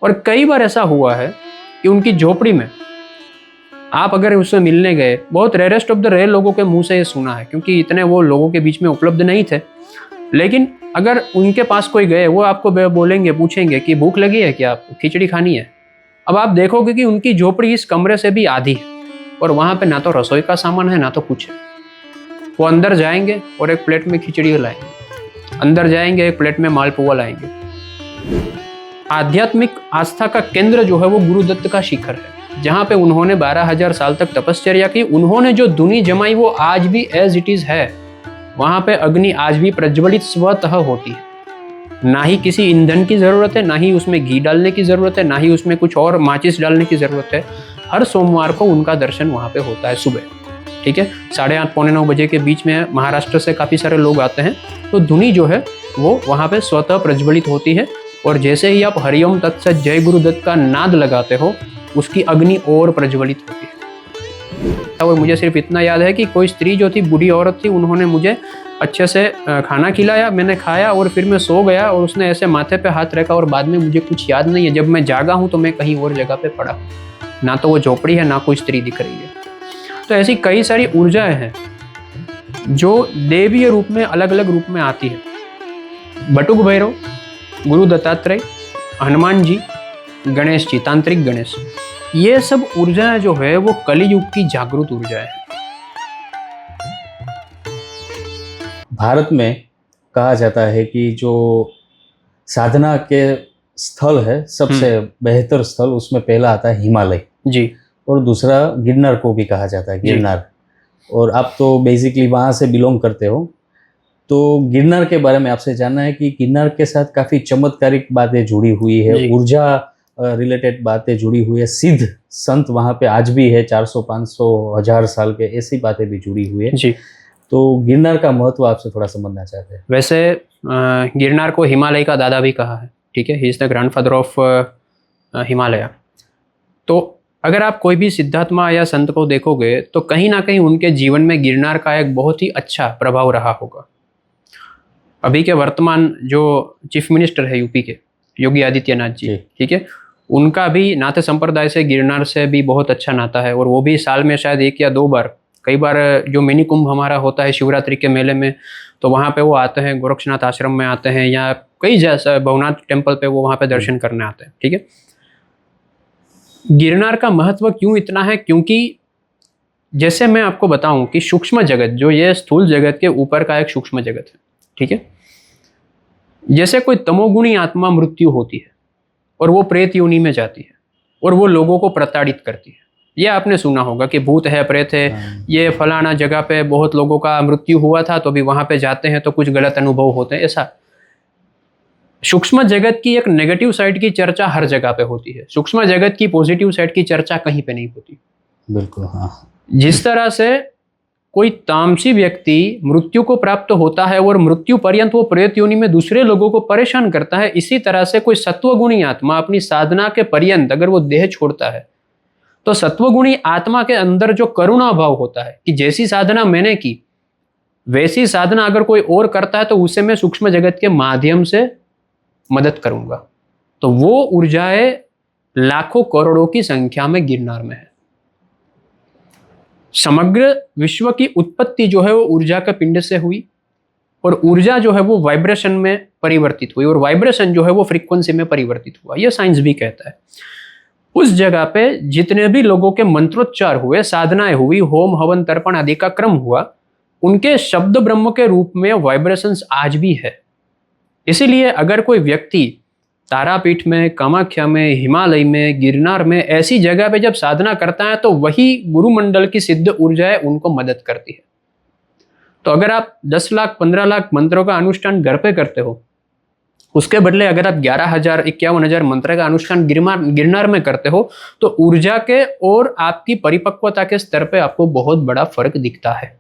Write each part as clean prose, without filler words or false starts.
और कई बार ऐसा हुआ है कि उनकी झोपड़ी में आप अगर उससे मिलने गए, बहुत रेयरेस्ट ऑफ द रेयर लोगों के मुंह से ये सुना है, क्योंकि इतने वो लोगों के बीच में उपलब्ध नहीं थे, लेकिन अगर उनके पास कोई गए, वो आपको बोलेंगे, पूछेंगे कि भूख लगी है क्या, आपको खिचड़ी खानी है। अब आप देखोगे कि उनकी झोपड़ी इस कमरे से भी आधी है और वहां पे ना तो रसोई का सामान है ना तो कुछ है। वो अंदर जाएंगे और एक प्लेट में खिचड़ी लाएंगे, अंदर जाएंगे एक प्लेट में मालपुआ लाएंगे। आध्यात्मिक आस्था का केंद्र जो है वो गुरुदत्त का शिखर है, जहाँ पे उन्होंने 12,000 साल तक तपश्चर्या की। उन्होंने जो धुनी जमाई वो आज भी एज इट इज है। वहां पे अग्नि आज भी प्रज्वलित स्वतः होती है, ना ही किसी ईंधन की जरूरत है, ना ही उसमें घी डालने की जरूरत है, ना ही उसमें कुछ और माचिस डालने की जरूरत है। हर सोमवार को उनका दर्शन वहां पे होता है सुबह, ठीक है, 8:30 पौने 9 बजे के बीच में। महाराष्ट्र से काफी सारे लोग आते हैं, तो धुनी जो है वो वहां पे स्वतः प्रज्वलित होती है। और जैसे ही आप हरिओम तत्सत जय गुरुदत्त का नाद लगाते हो, उसकी अग्नि और प्रज्वलित होती है। और मुझे सिर्फ इतना याद है कि कोई स्त्री जो थी, बूढ़ी औरत थी, उन्होंने मुझे अच्छे से खाना खिलाया, मैंने खाया और फिर मैं सो गया, और उसने ऐसे माथे पे हाथ रखा और बाद में मुझे कुछ याद नहीं है। जब मैं जागा हूँ तो मैं कहीं और जगह पे पड़ा, ना तो वो झोपड़ी है ना कोई स्त्री दिख रही है। तो ऐसी कई सारी ऊर्जाएं हैं जो देवीय रूप में अलग अलग रूप में आती है। बटुक भैरव, गुरु दत्तात्रेय, हनुमान जी, गणेश जी, तांत्रिक गणेश, ये सब ऊर्जाएं जो है वो कलियुग की जागृत ऊर्जाएं हैं। भारत में कहा जाता है कि जो साधना के स्थल है, सबसे बेहतर स्थल, उसमें पहला आता है हिमालय जी, और दूसरा गिरनार को भी कहा जाता है, गिरनार। और आप तो बेसिकली वहाँ से बिलोंग करते हो, तो गिरनार के बारे में आपसे जानना है कि गिरनार के साथ काफ़ी चमत्कारिक बातें जुड़ी हुई है, ऊर्जा रिलेटेड बातें जुड़ी हुई है, सिद्ध संत वहाँ पे आज भी है, 400, 500, 1000 साल के, ऐसी बातें भी जुड़ी हुई है जी। तो गिरनार का महत्व आपसे थोड़ा समझना चाहते हैं। वैसे गिरनार को हिमालय का दादा भी कहा है, ठीक है, he is the grandfather of Himalaya. तो अगर आप कोई भी सिद्धात्मा या संत को देखोगे तो कहीं ना कहीं उनके जीवन में गिरनार का एक बहुत ही अच्छा प्रभाव रहा होगा। अभी के वर्तमान जो चीफ मिनिस्टर है यूपी के, योगी आदित्यनाथ जी, ठीक है, उनका भी नाते संप्रदाय से गिरनार से भी बहुत अच्छा नाता है, और वो भी साल में शायद 1 या 2 बार, कई बार जो मिनी कुंभ हमारा होता है शिवरात्रि के मेले में, तो वहाँ पे वो आते हैं, गोरक्षनाथ आश्रम में आते हैं, या कई जैसा भवनाथ टेम्पल पे वो वहाँ पे दर्शन करने आते हैं, ठीक है। गिरनार का महत्व क्यों इतना है? क्योंकि जैसे मैं आपको बताऊं कि सूक्ष्म जगत, जो ये स्थूल जगत के ऊपर का एक सूक्ष्म जगत है, ठीक है, जैसे कोई तमोगुणी आत्मा मृत्यु होती है और वो प्रेत योनि में जाती है और वो लोगों को प्रताड़ित करती है। ये आपने सुना होगा कि भूत है, प्रेत है, ये फलाना जगह पे बहुत लोगों का मृत्यु हुआ था, तो अभी वहां पे जाते हैं तो कुछ गलत अनुभव होते हैं। ऐसा सूक्ष्म जगत की एक नेगेटिव साइड की चर्चा हर जगह पे होती है, सूक्ष्म जगत की पॉजिटिव साइड की चर्चा कहीं पे नहीं होती। बिल्कुल, हाँ। जिस तरह से कोई तामसी व्यक्ति मृत्यु को प्राप्त होता है और मृत्यु पर्यंत वो प्रेत योनि में दूसरे लोगों को परेशान करता है, इसी तरह से कोई सत्वगुणी आत्मा अपनी साधना के पर्यंत अगर वो देह छोड़ता है, तो सत्वगुणी आत्मा के अंदर जो करुणा भाव होता है कि जैसी साधना मैंने की वैसी साधना अगर कोई और करता है तो उसे मैं सूक्ष्म जगत के माध्यम से मदद करूंगा, तो वो ऊर्जाएं लाखों करोड़ों की संख्या में गिरनार में है। समग्र विश्व की उत्पत्ति जो है वो ऊर्जा के पिंड से हुई, और ऊर्जा जो है वो वाइब्रेशन में परिवर्तित हुई, और वाइब्रेशन जो है वो फ्रीक्वेंसी में परिवर्तित हुआ, यह साइंस भी कहता है। उस जगह पे जितने भी लोगों के मंत्रोच्चार हुए, साधनाएं हुई, होम हवन तर्पण आदि का क्रम हुआ, उनके शब्द ब्रह्म के रूप में वाइब्रेशंस आज भी है। इसीलिए अगर कोई व्यक्ति तारापीठ में, कामाख्या में, हिमालय में, गिरनार में, ऐसी जगह पे जब साधना करता है तो वही गुरुमंडल की सिद्ध ऊर्जाएं उनको मदद करती है। तो अगर आप 10 लाख 15 लाख मंत्रों का अनुष्ठान घर पे करते हो, उसके बदले अगर आप 11,000 51,000 मंत्र का अनुष्ठान गिरनार में करते हो, तो ऊर्जा के और आपकी परिपक्वता के स्तर पे आपको बहुत बड़ा फर्क दिखता है।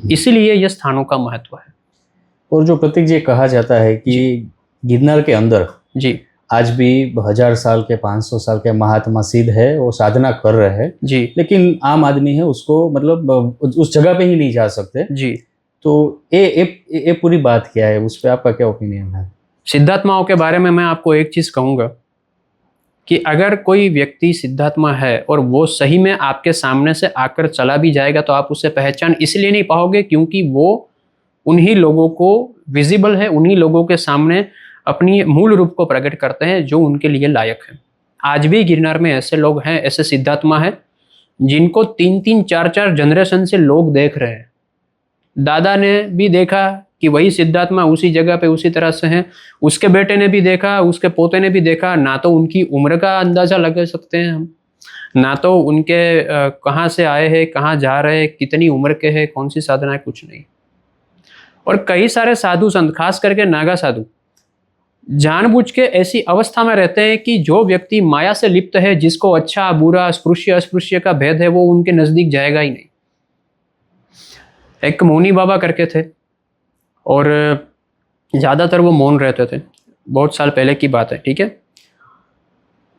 इसीलिए यह स्थानों का महत्व है। और जो प्रतीक जी कहा जाता है कि गिरनार के अंदर जी आज भी 1000 साल के, 500 साल के महात्मा सिद्ध है, वो साधना कर रहे हैं जी, लेकिन आम आदमी है उसको मतलब उस जगह पे ही नहीं जा सकते जी। तो ये पूरी बात क्या है, उस पर आपका क्या ओपिनियन है? सिद्धात्माओं के बारे में मैं आपको एक चीज कहूंगा कि अगर कोई व्यक्ति सिद्धात्मा है और वो सही में आपके सामने से आकर चला भी जाएगा तो आप उससे पहचान इसलिए नहीं पाओगे क्योंकि वो उन्हीं लोगों को विजिबल है, उन्हीं लोगों के सामने अपनी मूल रूप को प्रकट करते हैं जो उनके लिए लायक है। आज भी गिरनार में ऐसे लोग हैं, ऐसे सिद्धात्मा हैं जिनको 3-3, 4-4 जनरेशन से लोग देख रहे हैं। दादा ने भी देखा कि वही सिद्धात्मा उसी जगह पे उसी तरह से हैं, उसके बेटे ने भी देखा, उसके पोते ने भी देखा। ना तो उनकी उम्र का अंदाजा लगा सकते हैं हम, ना तो उनके कहाँ से आए हैं, कहाँ जा रहे हैं, कितनी उम्र के हैं, कौन सी साधना है, कुछ नहीं। और कई सारे साधु संत, खास करके नागा साधु, जानबूझ के ऐसी अवस्था में रहते हैं कि जो व्यक्ति माया से लिप्त है, जिसको अच्छा बुरा स्पृश्य अस्पृश्य का भेद है, वो उनके नजदीक जाएगा ही नहीं। एक मौनी बाबा करके थे और ज्यादातर वो मौन रहते थे, बहुत साल पहले की बात है, ठीक है।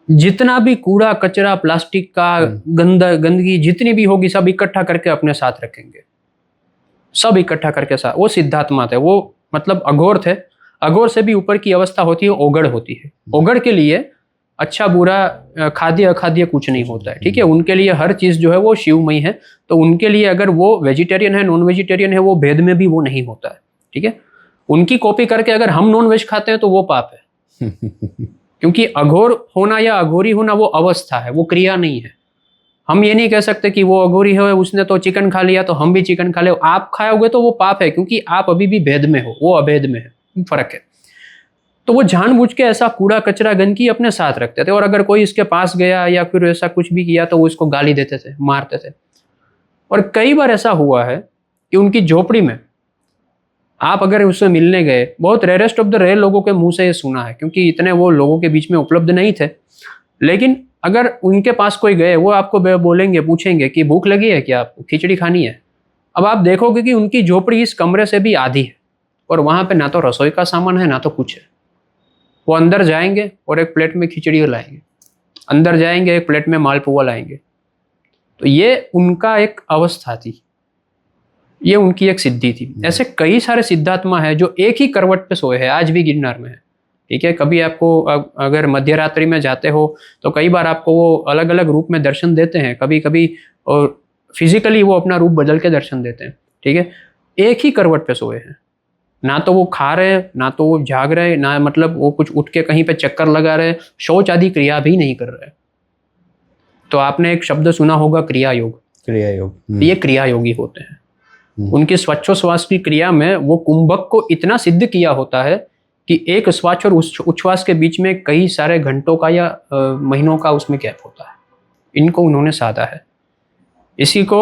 जितना भी कूड़ा कचरा प्लास्टिक का गंदगी जितनी भी होगी सब इकट्ठा करके अपने साथ रखेंगे, सब इकट्ठा करके साथ। वो सिद्धात्मा थे, वो मतलब अघोर थे। अघोर से भी ऊपर की अवस्था होती है ओगड़ होती है। ओगड़ के लिए अच्छा बुरा खाद्य अखाद्य कुछ नहीं होता है, ठीक है। उनके लिए हर चीज जो है वो शिवमयी है। तो उनके लिए अगर वो वेजिटेरियन है, नॉन वेजिटेरियन है, वो भेद में भी वो नहीं होता है, ठीक है। उनकी कॉपी करके अगर हम नॉन वेज खाते हैं तो वो पाप है क्योंकि अघोर होना या अघोरी होना वो अवस्था है, वो क्रिया नहीं है। हम ये नहीं कह सकते कि वो अघोरी है, उसने तो चिकन खा लिया तो हम भी चिकन खा ले। आप खाओगे तो वो पाप है क्योंकि आप अभी भी भेद में हो, वो अभेद में है, फर्क है। तो वो जानबूझ के ऐसा कूड़ा कचरा गंदगी अपने साथ रखते थे और अगर कोई इसके पास गया या फिर ऐसा कुछ भी किया तो वो इसको गाली देते थे, मारते थे। और कई बार ऐसा हुआ है कि उनकी झोपड़ी में आप अगर उससे मिलने गए, बहुत रेयरेस्ट ऑफ द रेयर लोगों के मुंह से ये सुना है क्योंकि इतने वो लोगों के बीच में उपलब्ध नहीं थे, लेकिन अगर उनके पास कोई गए, वो आपको बोलेंगे, पूछेंगे कि भूख लगी है क्या, आपको खिचड़ी खानी है। अब आप देखोगे कि उनकी झोपड़ी इस कमरे से भी आधी है और वहां पे ना तो रसोई का सामान है ना तो कुछ है। वो अंदर जाएंगे और एक प्लेट में खिचड़ी लाएंगे, अंदर जाएंगे एक प्लेट में मालपुआ लाएंगे। तो ये उनका एक अवस्था थी, ये उनकी एक सिद्धि थी। ऐसे कई सारे सिद्धात्मा है जो एक ही करवट पे सोए हैं, आज भी गिरनार में है, ठीक है। कभी आपको अगर मध्य रात्रि में जाते हो तो कई बार आपको वो अलग अलग रूप में दर्शन देते हैं, कभी कभी और फिजिकली वो अपना रूप बदल के दर्शन देते हैं, ठीक है। एक ही करवट पे सोए हैं, ना तो वो खा रहे हैं, ना तो वो जाग रहे हैं, ना मतलब वो कुछ उठ के कहीं पे चक्कर लगा रहे हैं, शौच आदि क्रिया भी नहीं कर रहे। तो आपने एक शब्द सुना होगा क्रिया योग। क्रिया योग, ये क्रिया योगी होते हैं। उनकी श्वासोच्छ्वास की क्रिया में वो कुंभक को इतना सिद्ध किया होता है कि एक श्वास और उच्छ्वास के बीच में कई सारे घंटों का या महीनों का उसमें गैप होता है। इनको उन्होंने साधा है। इसी को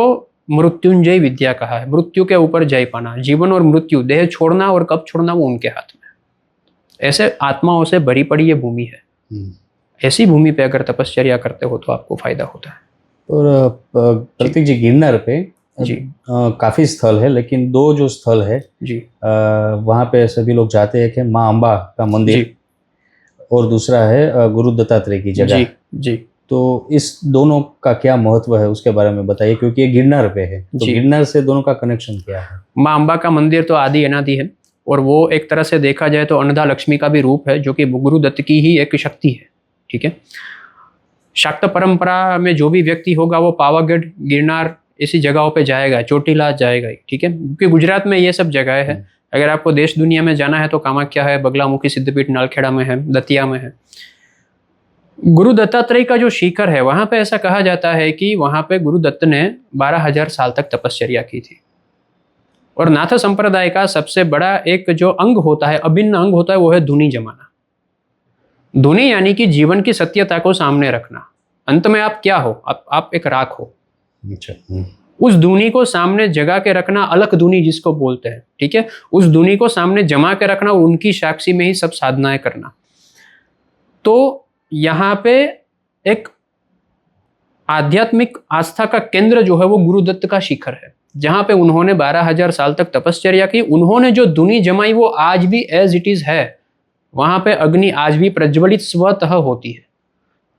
मृत्युंजय विद्या कहा है, मृत्यु के ऊपर जय पाना। जीवन और मृत्यु, देह छोड़ना और कब छोड़ना वो उनके हाथ में है। ऐसे आत्माओं से भरी पड़ी ये भूमि है। ऐसी भूमि पे अगर तपश्चर्या करते हो तो आपको फायदा होता है। और प्रतीक जी, गिरनार पे जी काफी स्थल है, लेकिन दो जो स्थल है जी वहाँ पे सभी लोग जाते हैं कि माँ अम्बा का मंदिर जी और दूसरा है गुरु दत्तात्रेय की जगह। जी जी तो इस दोनों का क्या महत्व है उसके बारे में बताइए, क्योंकि ये गिरनार पे है, तो जी। गिरनार से दोनों का कनेक्शन क्या है? माँ अम्बा का मंदिर तो आदि अनादि है और वो एक तरह से देखा जाए तो अन्नदा लक्ष्मी का भी रूप है, जो कि गुरु दत्त की ही एक शक्ति है, ठीक है। शाक्त परंपरा में जो भी व्यक्ति होगा वो पावागढ़, गिरनार ऐसी जगहों पे जाएगा, चोटीला जाएगा, ठीक है। क्योंकि गुजरात में ये सब जगह है। अगर आपको देश दुनिया में जाना है तो कामाख्या है, बगलामुखी सिद्धपीठ नालखेड़ा में है, दतिया में है। गुरु दत्तात्रेय का जो शिखर है वहां पे ऐसा कहा जाता है कि वहां पे गुरु दत्त ने 12,000 साल तक तपश्चर्या की थी। और नाथ संप्रदाय का सबसे बड़ा एक जो अंग होता है, अभिन्न अंग होता है, वो है धुनी जमाना। धुनी यानी कि जीवन की सत्यता को सामने रखना। अंत में आप क्या हो? आप एक राख हो। अच्छा। उस धुनी को सामने जगा के रखना, अलख धुनी जिसको बोलते हैं, ठीक है। उस धुनी को सामने जमा के रखना और उनकी साक्षी में ही सब साधनाएं करना। तो यहाँ पे एक आध्यात्मिक आस्था का केंद्र जो है वो गुरु दत्त का शिखर है, जहां पे उन्होंने 12,000 साल तक तपश्चर्या की। उन्होंने जो धुनी जमाई वो आज भी एज इट इज है। वहां पे अग्नि आज भी प्रज्वलित स्वतः होती है।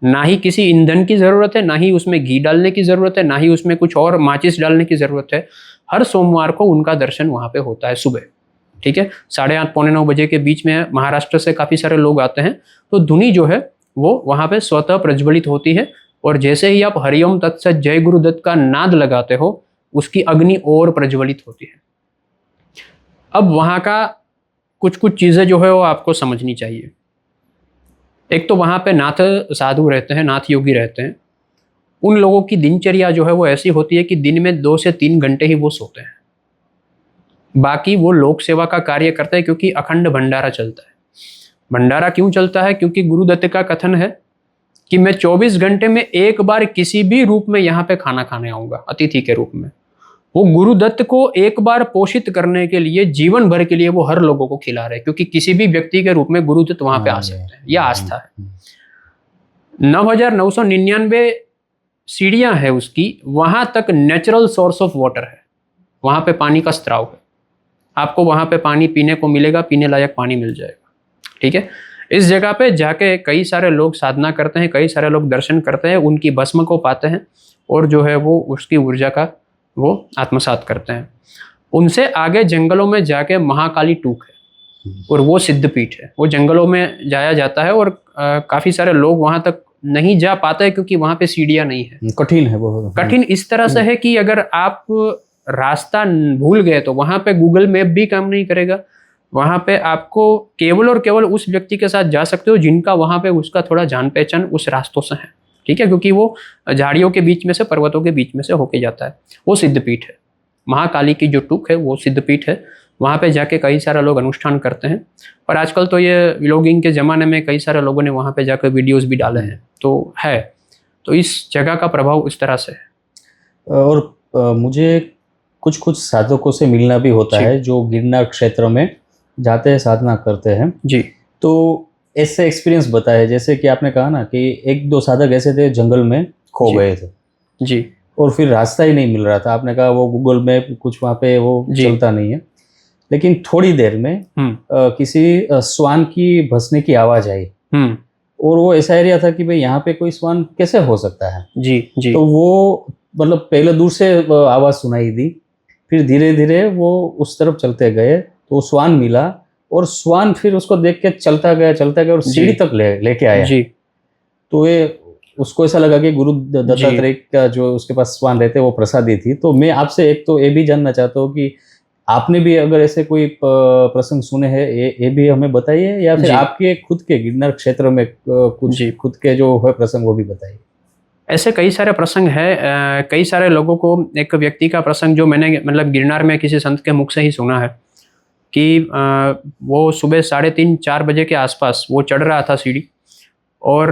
ना ही किसी ईंधन की जरूरत है, ना ही उसमें घी डालने की जरूरत है, ना ही उसमें कुछ और माचिस डालने की जरूरत है। हर सोमवार को उनका दर्शन वहां पे होता है सुबह, ठीक है। 8:30 पौने 9 बजे के बीच में महाराष्ट्र से काफी सारे लोग आते हैं। तो धुनी जो है वो वहाँ पे स्वतः प्रज्वलित होती है, और जैसे ही आप हरिओम तत्सत जय गुरुदत्त का नाद लगाते हो उसकी अग्नि और प्रज्वलित होती है। अब वहाँ का कुछ कुछ चीज़ें जो है वो आपको समझनी चाहिए। एक तो वहाँ पे नाथ साधु रहते हैं, नाथ योगी रहते हैं। उन लोगों की दिनचर्या जो है वो ऐसी होती है कि दिन में 2 से 3 घंटे ही वो सोते हैं, बाकी वो लोक सेवा का कार्य करते हैं, क्योंकि अखंड भंडारा चलता है। भंडारा क्यों चलता है? क्योंकि गुरुदत्त का कथन है कि मैं 24 घंटे में एक बार किसी भी रूप में यहाँ पे खाना खाने आऊंगा, अतिथि के रूप में। वो गुरुदत्त को एक बार पोषित करने के लिए जीवन भर के लिए वो हर लोगों को खिला रहे हैं, क्योंकि किसी भी व्यक्ति के रूप में गुरुदत्त वहां पे आ सकते हैं, यह आस्था है। 9,999 सीढ़ियां है उसकी, वहां तक नेचुरल सोर्स ऑफ वाटर है, वहां पे पानी का स्त्राव है, आपको वहां पे पानी पीने को मिलेगा, पीने लायक पानी मिल जाएगा। ठीक है, इस जगह पे जाके कई सारे लोग साधना करते हैं, कई सारे लोग दर्शन करते हैं, उनकी भस्म को पाते हैं और जो है वो उसकी ऊर्जा का वो आत्मसात करते हैं। उनसे आगे जंगलों में जाके महाकाली टूक है और वो सिद्धपीठ है, वो जंगलों में जाया जाता है और काफी सारे लोग वहां तक नहीं जा पाते क्योंकि वहां पे सीढ़ियां नहीं है, कठिन है बहुत। कठिन इस तरह से है कि अगर आप रास्ता भूल गए तो वहां पे गूगल मैप भी काम नहीं करेगा। वहां पे आपको केवल और केवल उस व्यक्ति के साथ जा सकते हो जिनका वहां पे उसका थोड़ा जान पहचान उस रास्तों से है। ठीक है, क्योंकि वो झाड़ियों के बीच में से, पर्वतों के बीच में से होके जाता है। वो सिद्धपीठ है, महाकाली की जो टूक है वो सिद्धपीठ है। वहाँ पे जाके कई सारे लोग अनुष्ठान करते हैं, और आजकल तो ये व्लॉगिंग के ज़माने में कई सारे लोगों ने वहाँ पे जाकर वीडियोस भी डाले हैं, तो है। तो इस जगह का प्रभाव इस तरह से है। और मुझे कुछ कुछ साधकों से मिलना भी होता है जो गिरनार क्षेत्र में जाते हैं, साधना करते हैं जी। तो ऐसे एक्सपीरियंस बताए, जैसे कि आपने कहा ना कि 1-2 साधक ऐसे थे जंगल में खो गए थे जी, और फिर रास्ता ही नहीं मिल रहा था। आपने कहा वो गूगल मैप कुछ वहाँ पे वो चलता नहीं है, लेकिन थोड़ी देर में किसी स्वान की भसने की आवाज आई और वो ऐसा एरिया था कि भाई यहाँ पे कोई स्वान कैसे हो सकता है। जी जी। तो वो मतलब पहले दूर से आवाज सुनाई दी, फिर धीरे धीरे वो उस तरफ चलते गए तो स्वान मिला और स्वान फिर उसको देख के चलता गया और सीढ़ी तक लेके आया जी। तो ये उसको ऐसा लगा कि गुरु दत्तात्रेय का जो उसके पास स्वान रहते वो प्रसादी थी। तो मैं आपसे एक तो ये भी जानना चाहता हूँ कि आपने भी अगर ऐसे कोई प्रसंग सुने हैं ये भी हमें बताइए, या फिर आपके खुद के गिरनार क्षेत्र में कुछ खुद के जो है प्रसंग वो भी बताइए। ऐसे कई सारे प्रसंग है, कई सारे लोगों को। एक व्यक्ति का प्रसंग जो मैंने मतलब गिरनार में किसी संत के मुख से ही सुना है कि वो सुबह 3:30-4 बजे के आसपास वो चढ़ रहा था सीढ़ी और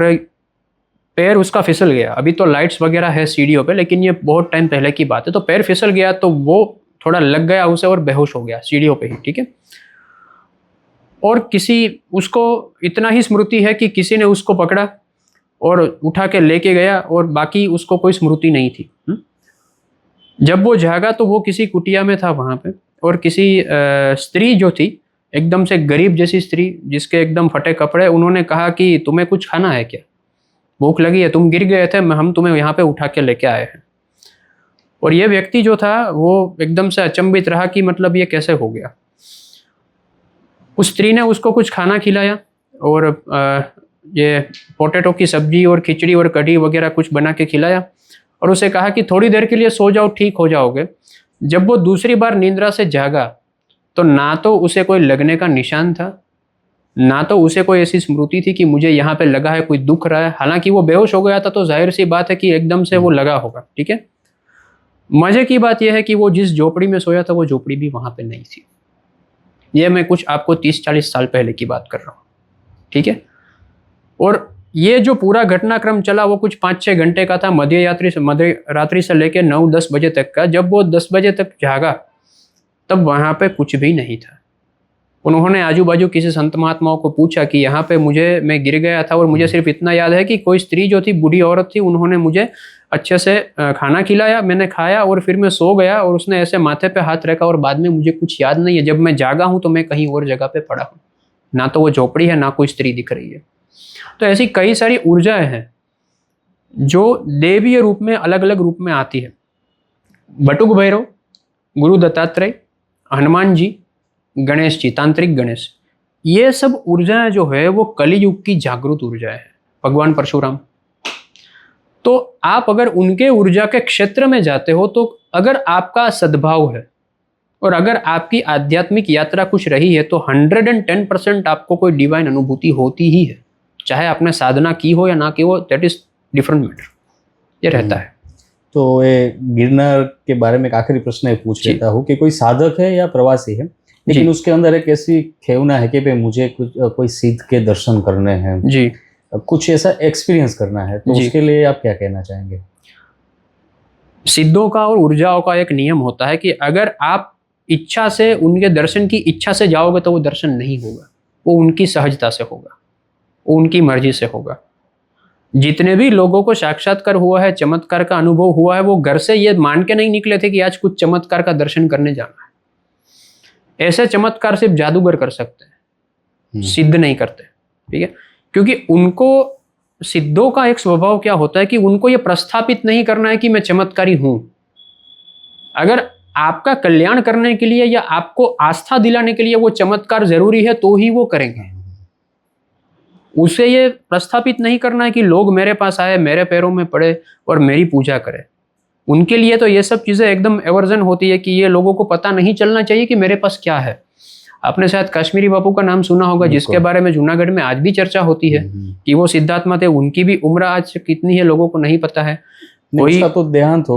पैर उसका फिसल गया। अभी तो लाइट्स वगैरह है सीढ़ियों पे, लेकिन ये बहुत टाइम पहले की बात है। तो पैर फिसल गया तो वो थोड़ा लग गया उसे और बेहोश हो गया सीढ़ियों पे ही। ठीक है, और उसको इतना ही स्मृति है कि किसी ने उसको पकड़ा और उठा के लेके गया और बाकी उसको कोई स्मृति नहीं थी। जब वो जागा तो वो किसी कुटिया में था वहां पे, और किसी स्त्री जो थी एकदम से गरीब जैसी स्त्री जिसके एकदम फटे कपड़े, उन्होंने कहा कि तुम्हें कुछ खाना है क्या, भूख लगी है, तुम गिर गए थे, हम तुम्हें यहाँ पे उठा के लेके आए हैं। और ये व्यक्ति जो था वो एकदम से अचंभित रहा कि मतलब ये कैसे हो गया। उस स्त्री ने उसको कुछ खाना खिलाया और ये पोटैटो की सब्जी और खिचड़ी और कढ़ी वगैरह कुछ बना के खिलाया और उसे कहा कि थोड़ी देर के लिए सो जाओ, ठीक हो जाओगे। जब वो दूसरी बार निद्रा से जागा तो ना तो उसे कोई लगने का निशान था, ना तो उसे कोई ऐसी स्मृति थी कि मुझे यहाँ पे लगा है, कोई दुख रहा है। हालांकि वो बेहोश हो गया था तो जाहिर सी बात है कि एकदम से वो लगा होगा। ठीक है, मजे की बात यह है कि वो जिस झोपड़ी में सोया था वो झोपड़ी भी वहां पे नहीं थी। ये मैं कुछ आपको 30-40 साल पहले की बात कर रहा हूँ। ठीक है, और ये जो पूरा घटनाक्रम चला वो कुछ 5-6 घंटे का था, मध्य रात्रि से लेकर 9-10 बजे तक का। जब वो 10 बजे तक जागा तब वहां पे कुछ भी नहीं था। उन्होंने आजू बाजू किसी संत महात्माओं को पूछा कि यहाँ पे मैं गिर गया था और मुझे सिर्फ इतना याद है कि कोई स्त्री जो थी, बूढ़ी औरत थी, उन्होंने मुझे अच्छे से खाना खिलाया, मैंने खाया और फिर मैं सो गया और उसने ऐसे माथे पे हाथ रखा और बाद में मुझे कुछ याद नहीं है। जब मैं जागा हूँ तो मैं कहीं और जगह पे पड़ा हूँ, ना तो वो झोपड़ी है ना कोई स्त्री दिख रही है। तो ऐसी कई सारी ऊर्जाएं हैं जो देवीय रूप में, अलग अलग रूप में आती है। बटुक भैरव, गुरु दत्तात्रेय, हनुमान जी, गणेश जी, तांत्रिक गणेश, ये सब ऊर्जाएं जो है वो कलियुग की जागृत ऊर्जाएं हैं। भगवान परशुराम। तो आप अगर उनके ऊर्जा के क्षेत्र में जाते हो तो अगर आपका सद्भाव है और अगर आपकी आध्यात्मिक यात्रा कुछ रही है तो 110% आपको कोई डिवाइन अनुभूति होती ही है, चाहे आपने साधना की हो या ना की हो, दैट इज डिफरेंट मैटर, ये रहता है। तो ये गिरनार के बारे में एक आखिरी प्रश्न पूछ जी। लेता हूँ कि कोई साधक है या प्रवासी है, लेकिन जी। उसके अंदर एक ऐसी खेवना है कि भाई मुझे कुछ कोई सिद्ध के दर्शन करने हैं, जी कुछ ऐसा एक्सपीरियंस करना है, तो जी। उसके लिए आप क्या कहना चाहेंगे? सिद्धों का और ऊर्जाओं का एक नियम होता है कि अगर आप इच्छा से उनके दर्शन की इच्छा से जाओगे तो वो दर्शन नहीं होगा, वो उनकी सहजता से होगा, वो उनकी मर्जी से होगा। जितने भी लोगों को साक्षात्कार हुआ है, चमत्कार का अनुभव हुआ है, वो घर से ये मान के नहीं निकले थे कि आज कुछ चमत्कार का दर्शन करने जाना है। ऐसे चमत्कार सिर्फ जादूगर कर सकते हैं, सिद्ध नहीं करते, ठीक है? क्योंकि उनको सिद्धों का एक स्वभाव क्या होता है कि उनको ये प्रस्थापित नहीं करना है कि मैं चमत्कारी हूं। अगर आपका कल्याण करने के लिए या आपको आस्था दिलाने के लिए वो चमत्कार जरूरी है तो ही वो करेंगे। उसे ये प्रस्थापित नहीं करना है कि लोग मेरे पास आए, मेरे पैरों में पड़े और मेरी पूजा करें। उनके लिए तो ये सब चीजें एकदम एवर्जन होती है कि ये लोगों को पता नहीं चलना चाहिए कि मेरे पास क्या है। आपने शायद कश्मीरी बापू का नाम सुना होगा, जिसके बारे में जूनागढ़ में आज भी चर्चा होती है कि वो सिद्धात्मा थे। उनकी भी उम्र आज कितनी है लोगों को नहीं पता है। उसका तो देहांत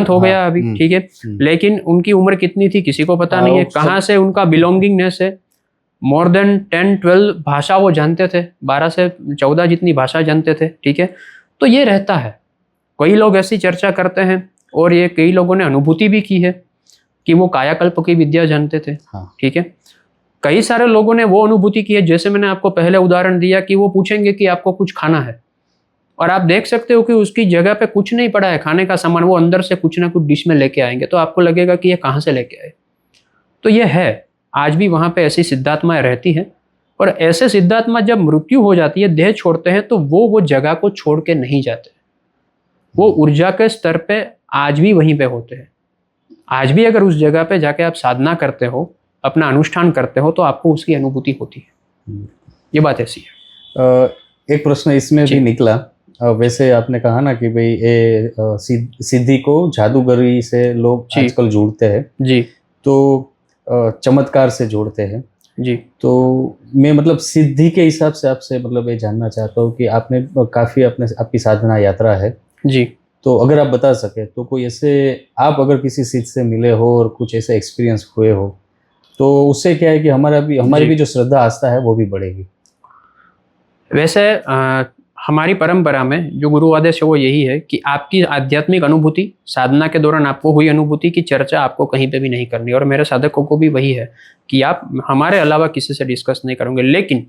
हो गया अभी, ठीक है, लेकिन उनकी उम्र कितनी थी किसी को पता नहीं है। कहाँ से उनका बिलोंगिंगनेस है, मोर देन 10-12 भाषा वो जानते थे, 12 से 14 जितनी भाषा जानते थे, ठीक है। तो ये रहता है, कई लोग ऐसी चर्चा करते हैं और ये कई लोगों ने अनुभूति भी की है कि वो कायाकल्प की विद्या जानते थे, ठीक है। कई सारे लोगों ने वो अनुभूति की है, जैसे मैंने आपको पहले उदाहरण दिया कि वो पूछेंगे कि आपको कुछ खाना है और आप देख सकते हो कि उसकी जगह पे कुछ नहीं पड़ा है खाने का सामान, वो अंदर से कुछ ना कुछ डिश में लेके आएंगे, तो आपको लगेगा कि ये कहाँ से लेके आए। तो ये है, आज भी वहाँ पे ऐसी सिद्धात्माएं रहती हैं और ऐसे सिद्धात्मा जब मृत्यु हो जाती है, देह छोड़ते हैं, तो वो जगह को छोड़ के नहीं जाते। वो ऊर्जा के स्तर पे आज भी वहीं पे होते हैं। आज भी अगर उस जगह पे जाके आप साधना करते हो, अपना अनुष्ठान करते हो, तो आपको उसकी अनुभूति होती है। ये बात ऐसी है। एक प्रश्न इसमें भी निकला, वैसे आपने कहा ना कि भाई ये सिद्धि को जादूगरी से लोग आजकल जोड़ते हैं जी, तो चमत्कार से जोड़ते हैं जी। तो मैं मतलब सिद्धि के हिसाब से आपसे मतलब ये जानना चाहता हूँ कि आपने काफी आपकी साधना यात्रा है जी, तो अगर आप बता सके तो कोई ऐसे आप अगर किसी सिद्ध से मिले हो और कुछ ऐसे एक्सपीरियंस हुए हो, तो उससे क्या है कि हमारी भी जो श्रद्धा आस्था है वो भी बढ़ेगी। वैसे हमारी परंपरा में जो गुरु आदेश है वो यही है कि आपकी आध्यात्मिक अनुभूति, साधना के दौरान आपको हुई अनुभूति की चर्चा आपको कहीं पे भी नहीं करनी, और मेरे साधकों को भी वही है कि आप हमारे अलावा किसी से डिस्कस नहीं करोगे। लेकिन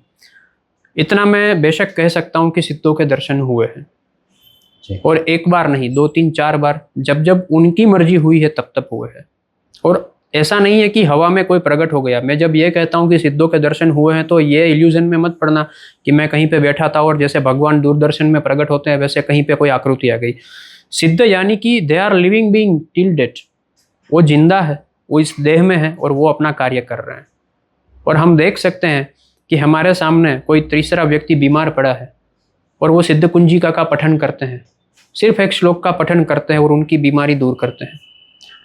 इतना मैं बेशक कह सकता हूँ कि सिद्धों के दर्शन हुए हैं, और एक बार नहीं, 2-3-4 बार, जब जब उनकी मर्जी हुई है तब तब हुए हैं। और ऐसा नहीं है कि हवा में कोई प्रकट हो गया। मैं जब ये कहता हूँ कि सिद्धों के दर्शन हुए हैं, तो ये इल्यूजन में मत पड़ना कि मैं कहीं पे बैठा था और जैसे भगवान दूरदर्शन में प्रकट होते हैं वैसे कहीं पे कोई आकृति आ गई। सिद्ध यानी कि they are living being till date, वो जिंदा है, वो इस देह में है और वो अपना कार्य कर रहे हैं। और हम देख सकते हैं कि हमारे सामने कोई तीसरा व्यक्ति बीमार पड़ा है और वो सिद्ध कुंजिका का पठन करते हैं, सिर्फ एक श्लोक का पठन करते हैं और उनकी बीमारी दूर करते हैं।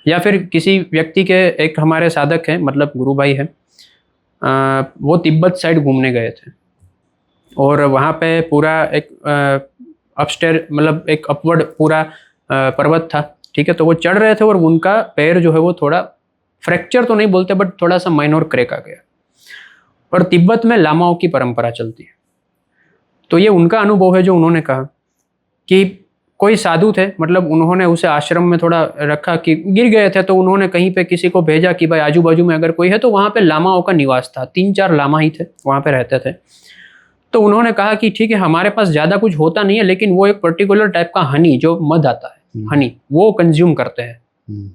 या फिर किसी व्यक्ति के, एक हमारे साधक हैं, मतलब गुरु भाई है, वो तिब्बत साइड घूमने गए थे और वहाँ पे पूरा एक अपस्टेयर, मतलब एक अपवर्ड पूरा पर्वत था, ठीक है। तो वो चढ़ रहे थे और उनका पैर जो है वो थोड़ा फ्रैक्चर तो नहीं बोलते बट थोड़ा सा माइनर क्रैक आ गया। और तिब्बत में लामाओं की परंपरा चलती है, तो ये उनका अनुभव है जो उन्होंने कहा कि कोई साधु थे, मतलब उन्होंने उसे आश्रम में थोड़ा रखा कि गिर गए थे, तो उन्होंने कहीं पे किसी को भेजा कि भाई आजू बाजू में अगर कोई है, तो वहाँ पे लामाओं का निवास था, 3-4 लामा ही थे वहाँ पे रहते थे। तो उन्होंने कहा कि ठीक है, हमारे पास ज़्यादा कुछ होता नहीं है, लेकिन वो एक पर्टिकुलर टाइप का हनी, जो मध आता है हनी, वो कंज्यूम करते हैं,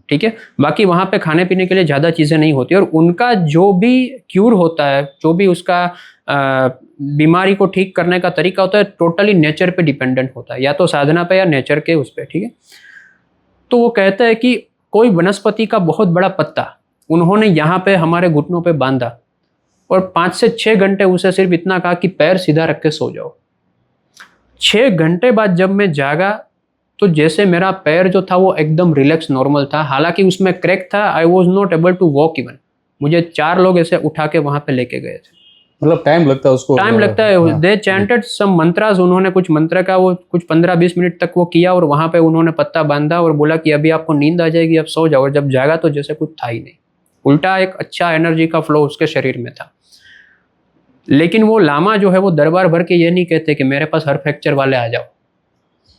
ठीक है। बाकी वहाँ पे खाने पीने के लिए ज़्यादा चीज़ें नहीं होती, और उनका जो भी क्यूर होता है, जो भी उसका बीमारी को ठीक करने का तरीका होता है, टोटली नेचर पे डिपेंडेंट होता है, या तो साधना पे या नेचर के उस पे, ठीक है। तो वो कहते हैं कि कोई वनस्पति का बहुत बड़ा पत्ता उन्होंने यहाँ पे हमारे घुटनों पे बांधा और 5 से 6 घंटे उसे सिर्फ इतना कहा कि पैर सीधा रख के सो जाओ। 6 घंटे बाद जब मैं जागा तो जैसे मेरा पैर जो था वो एकदम रिलैक्स नॉर्मल था, हालांकि उसमें क्रैक था। I was not able to walk even. मुझे 4 लोग ऐसे उठा के वहां पे लेके गए थे। मतलब टाइम लगता है उसको, टाइम लगता है। दे चैंटेड सम मंत्रास, उन्होंने कुछ मंत्र का वो कुछ 15-20 मिनट तक वो किया और वहां पे उन्होंने पत्ता बांधा और बोला कि अभी आपको नींद आ जाएगी, अब सो जाओ। और जब जागा तो जैसे कुछ था ही नहीं, उल्टा एक अच्छा एनर्जी का फ्लो उसके शरीर में था। लेकिन वो लामा जो है वो दरबार भर के ये नहीं कहते कि मेरे पास हर फ्रैक्चर वाले आ जाओ।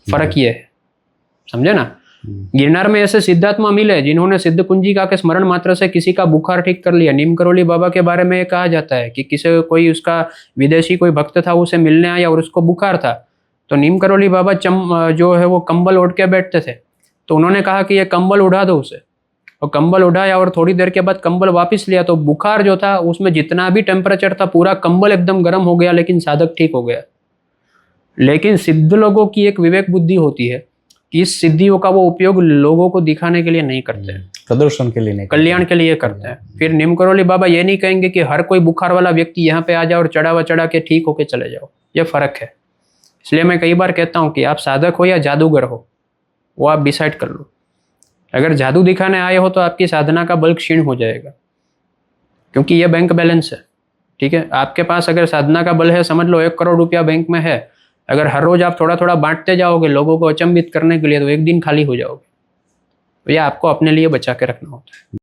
फर्क ये है, समझे ना। गिरनार में ऐसे सिद्धात्मा मिले जिन्होंने सिद्ध कुंजिका के स्मरण मात्र से किसी का बुखार ठीक कर लिया। नीम करोली बाबा के बारे में ये कहा जाता है कि किसी कोई उसका विदेशी कोई भक्त था, उसे मिलने आया और उसको बुखार था, तो नीम करोली बाबा जो है वो कंबल ओढ़ के बैठते थे। तो उन्होंने कहा कि ये कंबल उड़ा दो उसे, और कंबल उठाया और थोड़ी देर के बाद कंबल वापस लिया तो बुखार जो था उसमें जितना भी टेम्परेचर था पूरा कंबल एकदम गर्म हो गया, लेकिन साधक ठीक हो गया। लेकिन सिद्ध लोगों की एक विवेक बुद्धि होती है कि इस सिद्धियों का वो उपयोग लोगों को दिखाने के लिए नहीं करते हैं, प्रदर्शन के लिए नहीं, कल्याण के लिए करते हैं। फिर नीम करोली बाबा ये नहीं कहेंगे कि हर कोई बुखार वाला व्यक्ति यहाँ पे आ जाओ और चढ़ा के ठीक होके चले जाओ। ये फर्क है। इसलिए मैं कई बार कहता हूँ कि आप साधक हो या जादूगर हो, वो आप डिसाइड कर लो। अगर जादू दिखाने आए हो तो आपकी साधना का बल क्षीण हो जाएगा, क्योंकि ये बैंक बैलेंस है। ठीक है, आपके पास अगर साधना का बल है, समझ लो 1 करोड़ रुपया बैंक में है, अगर हर रोज आप थोड़ा थोड़ा बांटते जाओगे लोगों को अचंभित करने के लिए, तो एक दिन खाली हो जाओगे। तो ये आपको अपने लिए बचा के रखना होता है।